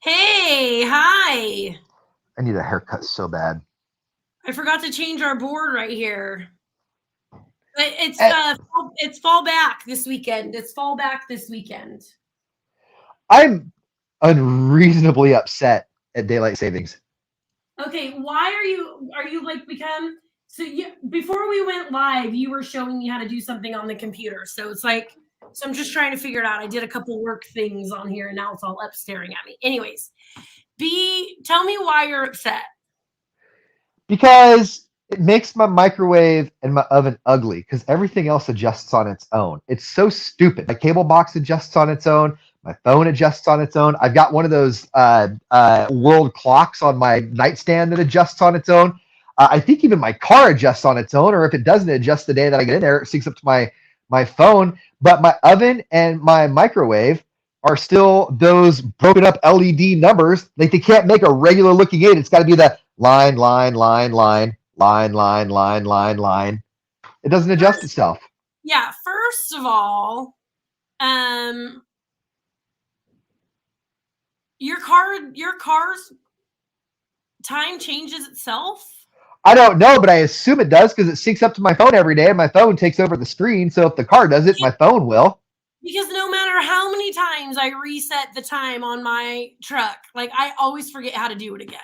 Hey, hi. I need a haircut so bad. I forgot to change our board right here. But And it's fall back this weekend. It's fall back this weekend. I'm unreasonably upset at daylight savings. Okay, why are you like become so you before we went live, you were showing me how to do something on the computer. So it's like so I'm just trying to figure it out. I did a couple work things on here and now it's all up staring at me. Anyways, tell me why you're upset. Because it makes my microwave and my oven ugly because everything else adjusts on its own. It's so stupid. My cable box adjusts on its own. My phone adjusts on its own. I've got one of those world clocks on my nightstand that adjusts on its own. I think even my car adjusts on its own, or if it doesn't adjust the day that I get in there, it syncs up to my phone. But my oven and my microwave are still those broken up LED numbers. Like they can't make a regular looking 8. It's got to be the line, line, line, line, line, line, line, line, line. It doesn't adjust itself. Yeah, first of all, um your car's time changes itself? I don't know, but I assume it does because it syncs up to my phone every day and my phone takes over the screen. So if the car does it, my phone will. Because no matter how many times I reset the time on my truck, like I always forget how to do it again.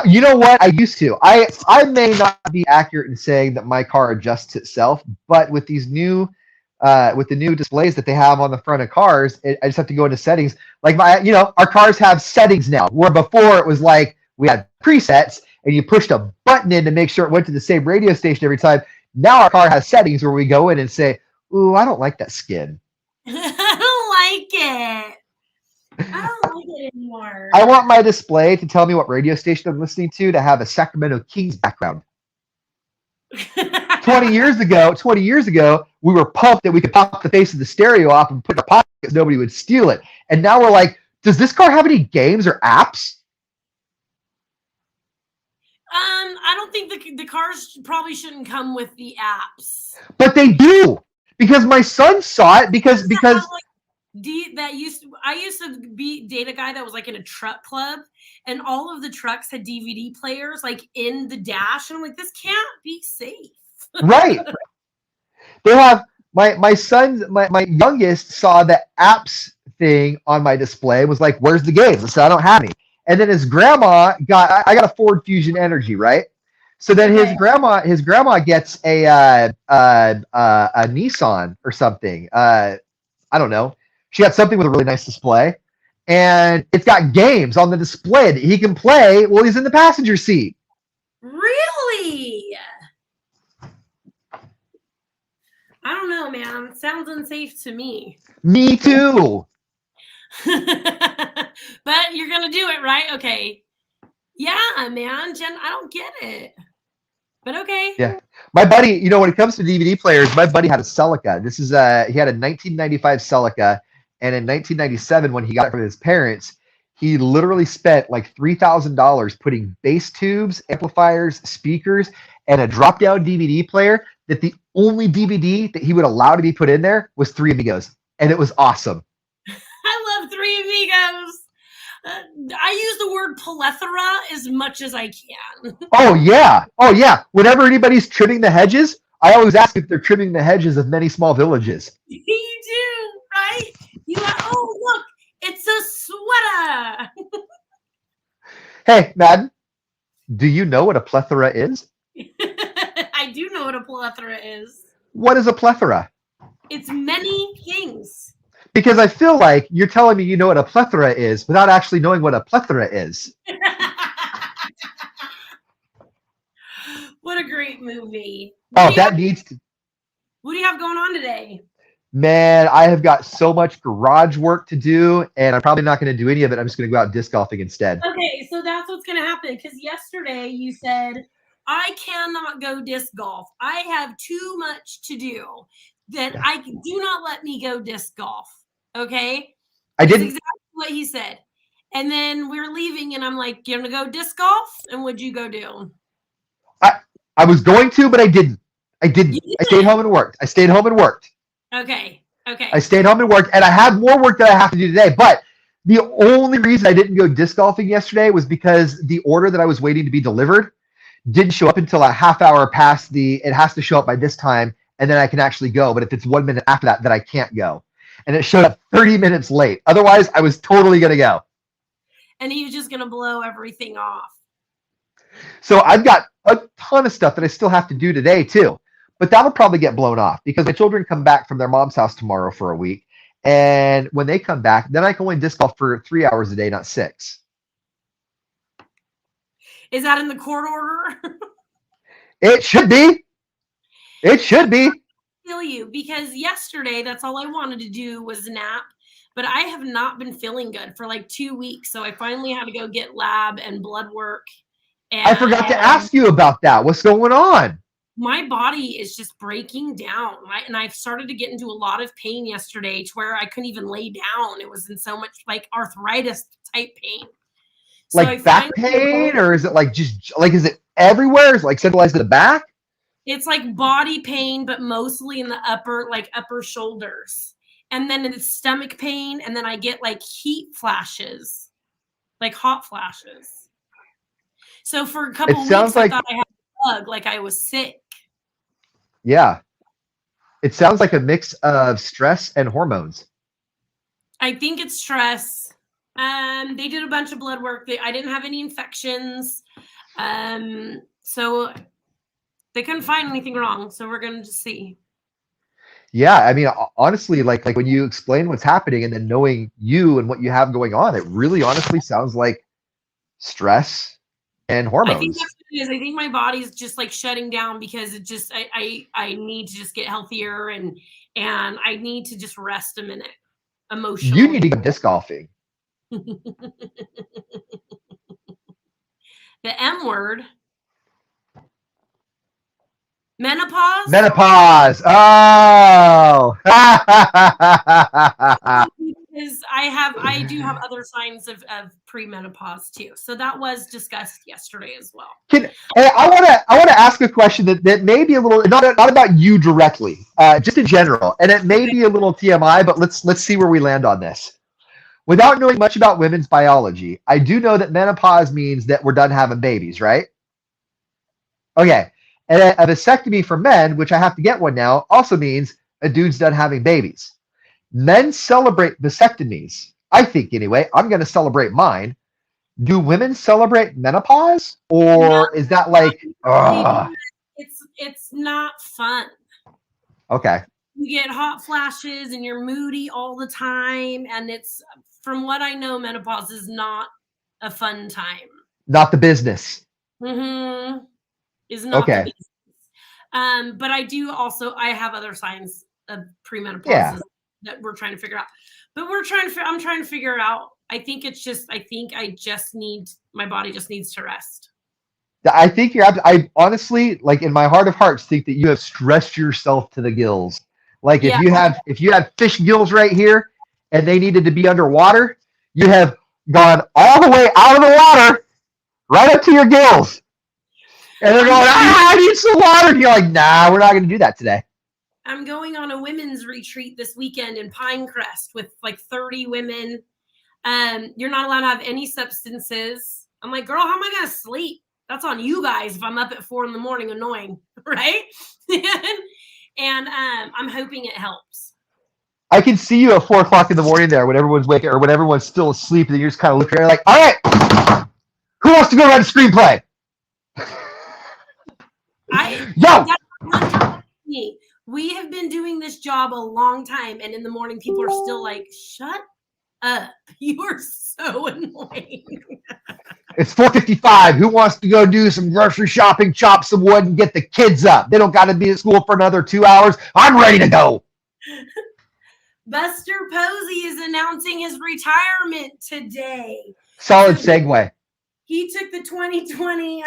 You know what? I used to. I may not be accurate in saying that my car adjusts itself, but with these new, with the new displays that they have on the front of cars, I just have to go into settings. Like our cars have settings now, where before it was like we had presets and you pushed a button in to make sure it went to the same radio station every time. Now our car has settings where we go in and say, "Ooh, I don't like that skin. I don't like it. I don't like it anymore." I want my display to tell me what radio station I'm listening to have a Sacramento Kings background." 20 years ago, we were pumped that we could pop the face of the stereo off and put it in our pockets. Nobody would steal it. And now we're like, does this car have any games or apps? I don't think the cars probably shouldn't come with the apps. But they do. Because my son saw it because I used to be date a guy that was like in a truck club, and all of the trucks had DVD players like in the dash, and I'm like, this can't be safe. Right. They have my son, my youngest saw the apps thing on my display, was like, "Where's the games?" I said, "I don't have any." And then his grandma I got a Ford Fusion Energy, right? So then his grandma gets a Nissan or something. I don't know. She got something with a really nice display, and it's got games on the display that he can play while he's in the passenger seat. Really? I don't know, man. Sounds unsafe to me. Me too. But you're gonna do it, right? Okay. Yeah, man. Jen, I don't get it. But okay. Yeah. My buddy, when it comes to DVD players, my buddy had a Celica. He had a 1995 Celica, and in 1997, when he got it from his parents, he literally spent like $3,000 putting bass tubes, amplifiers, speakers, and a drop-down DVD player that the only DVD that he would allow to be put in there was Three Amigos. And it was awesome. I love Three Amigos. I use the word plethora as much as I can. Oh, yeah. Oh, yeah. Whenever anybody's trimming the hedges, I always ask if they're trimming the hedges of many small villages. You do, right? You are, oh, look, it's a sweater. Hey, Madden, do you know what a plethora is? I do know what a plethora is. What is a plethora? It's many things. Because I feel like you're telling me you know what a plethora is without actually knowing what a plethora is. What a great movie. What do you have going on today? Man, I have got so much garage work to do, and I'm probably not going to do any of it. I'm just going to go out disc golfing instead. Okay, so that's what's going to happen, because yesterday you said, I cannot go disc golf. I have too much to do. Do not let me go disc golf. Okay? I didn't. That's exactly what he said. And then we were leaving, and I'm like, "You gonna go disc golf?" And what'd you go do? I was going to, but I didn't. I stayed home and worked. Okay. I stayed home and worked, and I have more work that I have to do today. But The only reason I didn't go disc golfing yesterday was because the order that I was waiting to be delivered didn't show up until a half hour past it has to show up by this time, and then I can actually go. But if it's 1 minute after that, then I can't go. And it showed up 30 minutes late. Otherwise, I was totally going to go. And he was just going to blow everything off. So I've got a ton of stuff that I still have to do today too. But that'll probably get blown off because my children come back from their mom's house tomorrow for a week. And when they come back, then I can only disc golf for 3 hours a day, not 6. Is that in the court order? It should be. It should be. I feel you, because yesterday, that's all I wanted to do was nap. But I have not been feeling good for like 2 weeks. So I finally had to go get lab and blood work. And I forgot to ask you about that. What's going on? My body is just breaking down. And I've started to get into a lot of pain yesterday to where I couldn't even lay down. It was in so much like arthritis type pain. So like back pain, or is it like just like, is it everywhere? Is it like centralized to the back? It's like body pain, but mostly in the upper shoulders. And then it's stomach pain. And then I get like heat flashes, like hot flashes. So for a couple of weeks, I thought I had a bug, like I was sick. Yeah. It sounds like a mix of stress and hormones. I think it's stress. They did a bunch of blood work. I didn't have any infections. So they couldn't find anything wrong. So we're going to just see. Yeah. I mean, honestly, like when you explain what's happening and then knowing you and what you have going on, it really honestly sounds like stress and hormones. I think that's what it is. I think my body's just like shutting down because it just, I need to just get healthier and I need to just rest a minute emotionally. You need to go disc golfing. The M word. Menopause? Menopause. Oh. Because I do have other signs of premenopause too. So that was discussed yesterday as well. I want to ask a question that may be a little not about you directly, just in general, and it may be a little TMI, but let's see where we land on this. Without knowing much about women's biology, I do know that menopause means that we're done having babies, right? Okay. And a vasectomy for men, which I have to get one now, also means a dude's done having babies. Men celebrate vasectomies. I think anyway. I'm going to celebrate mine. Do women celebrate menopause, or is that like? It's not fun. Okay. You get hot flashes and you're moody all the time, and it's, from what I know, menopause is not a fun time. Not the business. Mm-hmm. Is not okay. The business. But I have other signs of premenopause that we're trying to figure out. But I'm trying to figure it out. I think my body just needs to rest. I think I honestly, like in my heart of hearts, think that you have stressed yourself to the gills. Like if you have fish gills right here and they needed to be underwater, you have gone all the way out of the water right up to your gills. And they're going, I need some water. And you're like, nah, we're not going to do that today. I'm going on a women's retreat this weekend in Pinecrest with like 30 women. You're not allowed to have any substances. I'm like, girl, how am I going to sleep? That's on you guys if I'm up at 4 a.m. annoying, right? And I'm hoping it helps. I can see you at 4 o'clock in the morning there when everyone's waking or when everyone's still asleep, and you just kind of look around like, all right, who wants to go write a screenplay? We have been doing this job a long time, and in the morning people are still like, shut up. You are so annoying. It's 4:55. Who wants to go do some grocery shopping, chop some wood, and get the kids up? They don't got to be at school for another 2 hours. I'm ready to go. Buster Posey is announcing his retirement today. Solid segue. He took the 2020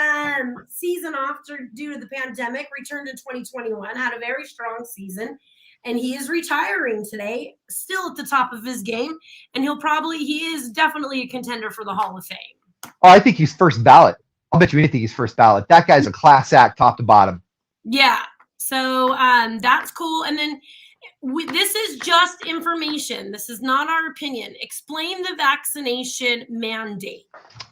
season off due to the pandemic, returned in 2021, had a very strong season, and he is retiring today, still at the top of his game, and he is definitely a contender for the Hall of Fame. Oh, I think he's first ballot. I'll bet you anything he's first ballot. That guy's a class act top to bottom. Yeah, so that's cool. And then This is just information. This is not our opinion. Explain the vaccination mandate.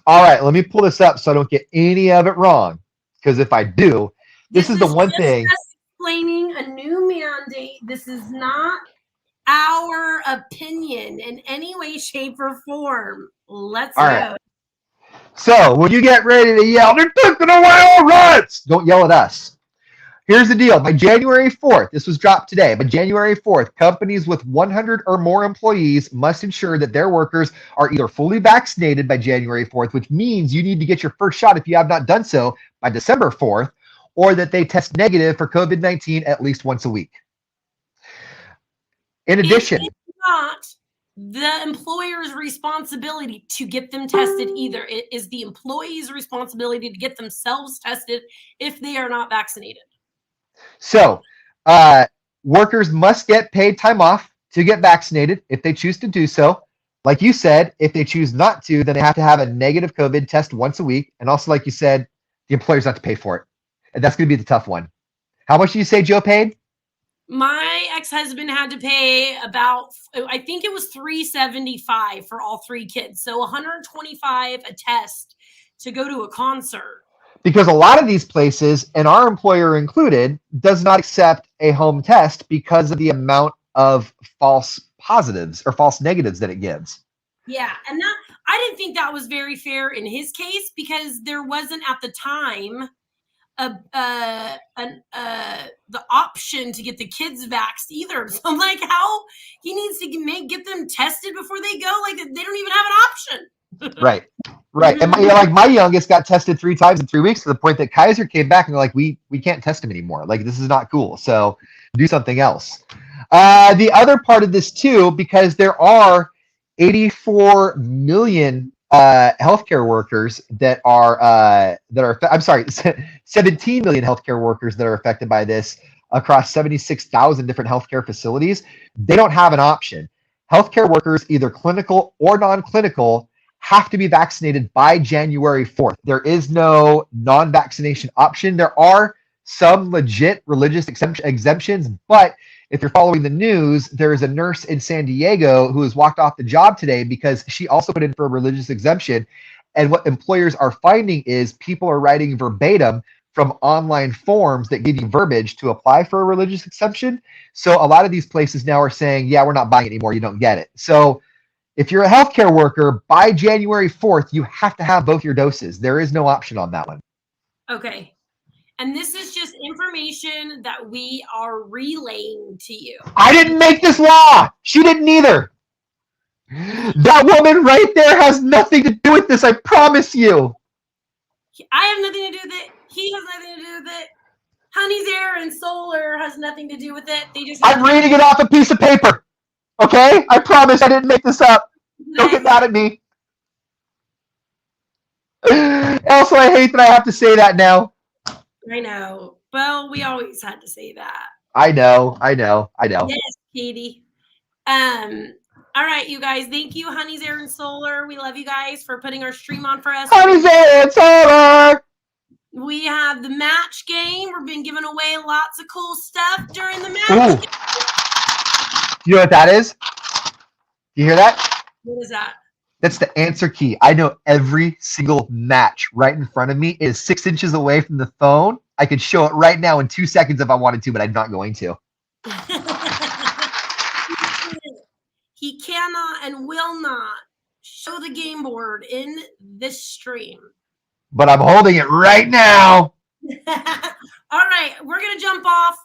All right, let me pull this up so I don't get any of it wrong. Because if I do, this is the one thing. Just explaining a new mandate. This is not our opinion in any way, shape, or form. Let's go. Right. So when you get ready to yell, they're taking away our rights, don't yell at us. Here's the deal. By January 4th, this was dropped today, by January 4th, companies with 100 or more employees must ensure that their workers are either fully vaccinated by January 4th, which means you need to get your first shot if you have not done so by December 4th, or that they test negative for COVID-19 at least once a week. In addition, it's not the employer's responsibility to get them tested either. It is the employee's responsibility to get themselves tested if they are not vaccinated. So workers must get paid time off to get vaccinated if they choose to do so. Like you said, if they choose not to, then they have to have a negative COVID test once a week. And also, like you said, the employer's not to pay for it. And that's going to be the tough one. How much do you say Joe paid? My ex-husband had to pay about, I think it was $375 for all 3 kids. So $125 a test to go to a concert. Because a lot of these places, and our employer included, does not accept a home test because of the amount of false positives or false negatives that it gives. Yeah, and I didn't think that was very fair in his case because there wasn't at the time the option to get the kids vaxxed either. So I'm like, how he needs to get them tested before they go? Like they don't even have an option. Right. And my youngest got tested 3 times in 3 weeks to the point that Kaiser came back and they're like, we can't test him anymore. Like, this is not cool. So do something else. The other part of this too, because there are 84 million healthcare workers that are 17 million healthcare workers that are affected by this across 76,000 different healthcare facilities. They don't have an option. Healthcare workers, either clinical or non-clinical, have to be vaccinated by January 4th. There is no non-vaccination option. There are some legit religious exemptions, but if you're following the news, there is a nurse in San Diego who has walked off the job today because she also put in for a religious exemption. And what employers are finding is people are writing verbatim from online forms that give you verbiage to apply for a religious exemption. So a lot of these places now are saying, yeah, we're not buying it anymore. You don't get it. So if you're a healthcare worker, by January 4th, you have to have both your doses. There is no option on that one. Okay. And this is just information that we are relaying to you. I didn't make this law. She didn't either. That woman right there has nothing to do with this. I promise you. I have nothing to do with it. He has nothing to do with it. Honey's Air and Solar has nothing to do with it. They just. I'm reading it off a piece of paper. Okay? I promise I didn't make this up. Don't get mad at me. Also, I hate that I have to say that now. I know. Well, we always had to say that. I know. Yes, Katie. All right, you guys. Thank you, Honey's Air and Solar. We love you guys for putting our stream on for us. Honey's Air and Solar. We have the match game. We've been giving away lots of cool stuff during the match game. You know what that is? You hear that? What is that? That's the answer key. I know every single match right in front of me. It is 6 inches away from the phone. I could show it right now in 2 seconds if I wanted to, but I'm not going to. He cannot and will not show the game board in this stream. But I'm holding it right now. All right, we're going to jump off.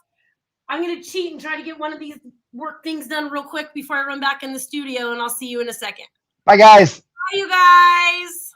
I'm going to cheat and try to get one of these work things done real quick before I run back in the studio, and I'll see you in a second. Bye, guys. Bye, you guys.